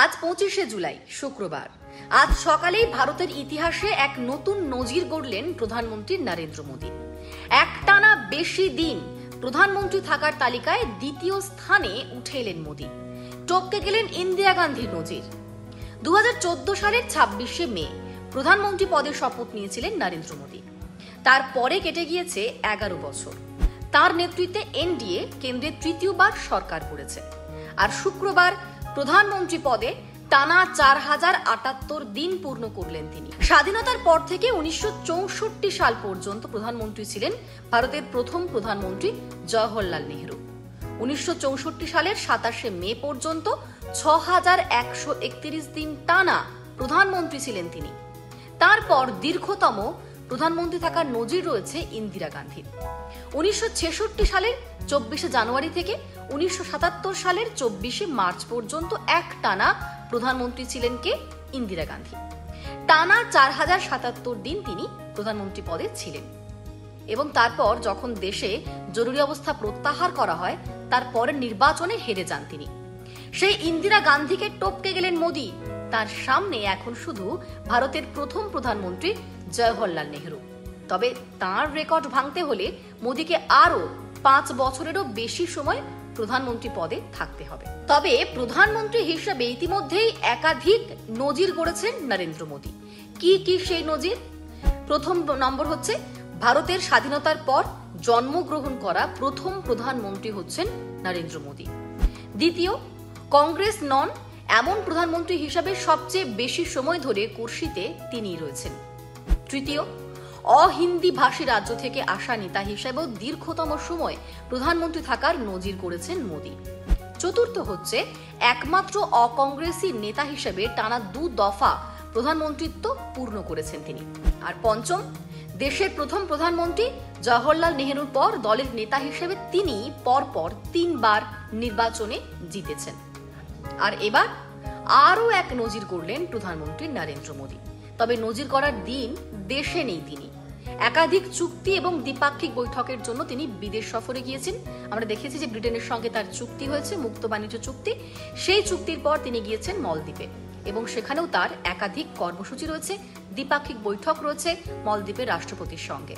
আজ 25শে জুলাই শুক্রবার। আজ সকালেই ভারতের ইতিহাসে এক নতুন নজির গড়লেন প্রধানমন্ত্রী নরেন্দ্র মোদী। একটানা বেশি দিন প্রধানমন্ত্রী থাকার তালিকায় দ্বিতীয় স্থানে উঠে এলেন মোদী। টপকে গেলেন ইন্দিরা গান্ধীর নজির। 2014 সালের 26শে মে প্রধানমন্ত্রী পদে শপথ নিয়েছিলেন নরেন্দ্র মোদী। তারপরে কেটে গিয়েছে 11 বছর। তার নেতৃত্বে এনডিএ কেন্দ্রে তৃতীয়বার সরকার করেছে। আর শুক্রবার প্রধানমন্ত্রী পদে টানা 4078 দিন পূর্ণ করলেন তিনি। স্বাধীনতার পর থেকে 1964 সাল পর্যন্ত প্রধানমন্ত্রী ছিলেন ভারতের প্রথম প্রধানমন্ত্রী জওহরলাল নেহরু। 1964 সালের 27শে মে পর্যন্ত 6131 দিন টানা প্রধানমন্ত্রী ছিলেন তিনি। তারপর দীর্ঘতম প্রধানমন্ত্রী থাকার নজির রয়েছে ইন্দিরা গান্ধীর। 1966 সালের 24শে জানুয়ারি থেকে 1977 সালের 24শে মার্চ পর্যন্ত একটানা প্রধানমন্ত্রী ছিলেন কে? ইন্দিরা গান্ধী। টানা 4077 দিন তিনি প্রধানমন্ত্রী পদে ছিলেন এবং তারপর যখন দেশে জরুরি অবস্থা প্রত্যাহার করা হয় তারপরে নির্বাচনে হেরে যান তিনি। সেই ইন্দিরা গান্ধীকে টপকে গেলেন মোদী। তার সামনে এখন শুধু ভারতের প্রথম প্রধানমন্ত্রী জওহরলাল নেহরু। তবে তার রেকর্ড ভাঙতে হলে মোদীকে আরো 5 বছরেরও বেশি সময় প্রধানমন্ত্রী পদে থাকতে হবে। তবে প্রধানমন্ত্রী হিসেবে ইতিমধ্যেই একাধিক নজির গড়েছেন নরেন্দ্র মোদী। কি সেই নজির? প্রথম নম্বর হচ্ছে ভারতের স্বাধীনতার পর জন্মগ্রহণ করা প্রথম প্রধানমন্ত্রী হচ্ছেন নরেন্দ্র মোদী। দ্বিতীয়, কংগ্রেস নন এমন প্রধানমন্ত্রী হিসাবে সবচেয়ে বেশি সময় ধরে কুর্সিতে তিনিই রয়েছেন। তৃতীয়, অহিন্দি ভাষী রাজ্য থেকে আসা নেতা হিসেবেও দীর্ঘতম সময় প্রধানমন্ত্রী থাকার নজির করেছেন মোদী। চতুর্থ হচ্ছে একমাত্র অকংগ্রেসী নেতা হিসেবে টানা 2 দফা প্রধানমন্ত্রিত্ব পূর্ণ করেছেন তিনি। আর পঞ্চম, দেশের প্রথম প্রধানমন্ত্রী জওহরলাল নেহরুর পর দলের নেতা হিসেবে তিনি পরপর 3 বার নির্বাচনে জিতেছেন। আর এবার আরও এক নজির করলেন প্রধানমন্ত্রী নরেন্দ্র মোদী। তবে নজির করার দিন দেশে নেই তিনি। একাধিক চুক্তি এবং দ্বিপাক্ষিক বৈঠকের জন্য তিনি বিদেশ সফরে গিয়েছেন। আমরা দেখেছি যে ব্রিটেনের সঙ্গে তার চুক্তি হয়েছে, মুক্ত বাণিজ্য চুক্তি। সেই চুক্তির পর তিনি গিয়েছেন মলদ্বীপে এবং সেখানেও তার একাধিক কর্মসূচি রয়েছে, দ্বিপাক্ষিক বৈঠক রয়েছে মলদ্বীপের রাষ্ট্রপতির সঙ্গে।